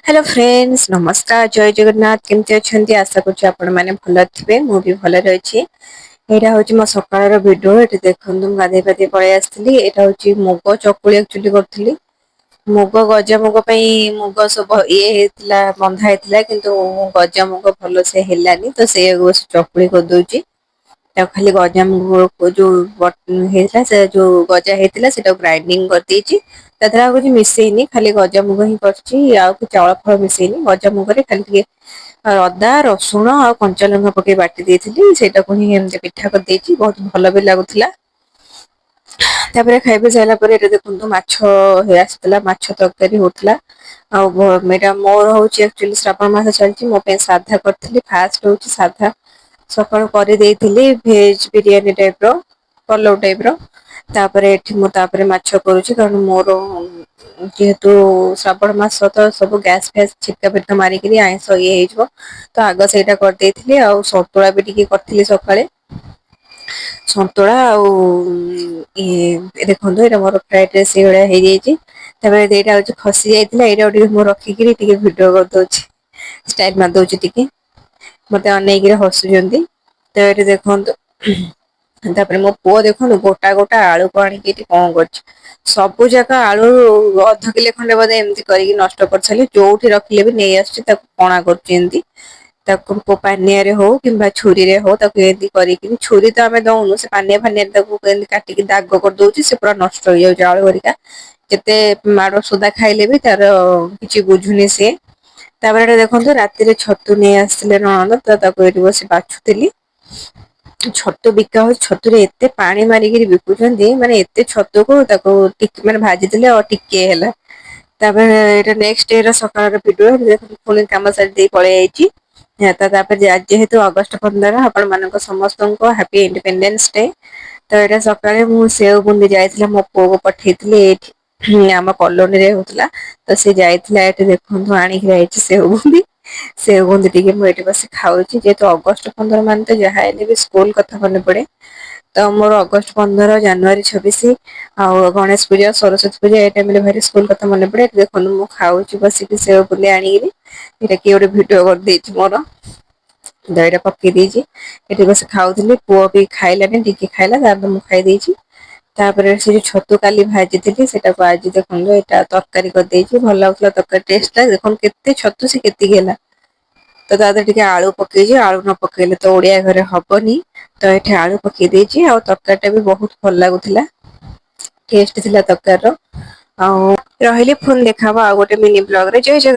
Hello friends नमस्कार जय जगन्नाथ केमती अच्छा आशा करूँ आपण मैंने भल थे मु भी भल रही। यहाँ हूँ मो सकाल भिडियो ये देखो गाधे पाधे पलि आसती यहाँ हूँ मुग चकुली एक्चुअली करी मुग गजामुग मुग सब ये बंधा होता किंतु गजामुग भल से हेलानी तो से चकुली करदे खाली गजामुग जो होता से जो गजा होता से ग्राइंडिंग कर कुछ मिसेनी खाली गजामुग ही कर चाउल फल मिसेनी गजामुग खाली अदा रसुण आ कंचा लंका पकई बाटी देती से पिठा कर बहुत भल भी लगुला। खाई सारा देखो माछ आसाला माछ तरकारी होता आटा मोर हूँ एक्चुअली श्रावण मास चलती मो साधा करी फास्ट हूँ साधा सका भेज बिरियानी टाइप पलौ टाइप माछ करुच्ची कारण मोर जेहेतु श्रावण मास तो सब गैस फैस छिटका फिटका मारिक आईस ये तो आग से करदे आ सतुला भी टे करी सका सतुला देखो ये मोर फ्राइड राइस ये हूँ खसी जाता ये रखिक भिडियो करदे स्टाइल मारदे मत अनेक हसुच्च तो ये देखु मो पुओ देखो गोटा गोटा आलू को आनिक कौन कर सबु जाक आलू अध किले खंडे बोधे एमती कर नष्ट कर सारे जो रखिले भी नहीं आसना कर पानिया हो कि छुरी हो छुरी तो आम दौनु से पानिया फानिया काटिक दाग कर दौर से पूरा नष्ट हो जाए आलू हरिका जिते माड़ सुधा खाइले भी तार कि बुझुनी सी देखो राति छतु नहीं आसते ननद तो बस बाछुली छतु बिका हो छतु एते पानी मारिक बिकुंट माने एते छतु को मैंने भाजी देले और टिके नेक्स्ट डे सकाल भिडियो पुणी कम सारी पलि जेहेतु अगस्ट 15 आपण मान समस्त हैप्पी इंडिपेंडेंस डे तो यहाँ सकाଳେ ମୁଁ सेव बुंदी जाइए मो पुओ को पठेई आम कॉलोनी रे होता तो सी जाइए देखु आणिक सेव बुंदी टे मुझे बस खाऊँ जेहेतु अगस्ट 15 मान तो जहाँ भी स्कूल कथा मन पड़े तो मोर अगस्ट 15 जनवरी 26 आ गणेश पूजा सरस्वती पूजा ये टाइम भारी स्कूल कथा मन पड़े देखो मु खाऊँ बसिक सेव बुंदी आणिक किए गोटे भिड कर मोर दहीटा पकई देती ये बस खाऊली पुओ भी खाइलानी टिके खाइला मुझे खाई से छतु काली भाजी थी से आज देखो यहाँ तरकारी कर भल लगुला तरकारी टेस्ट देखो के छतु से के तो टे आलू पकई आलू न पकईले तो ओडिया घरे हबनी तो ये आलू पकई तरकारी भी बहुत भल लगुला टेस्ट थी तरकार रही पुणी देखा आ गोटे मिनी ब्लॉग रे जय जगन्नाथ।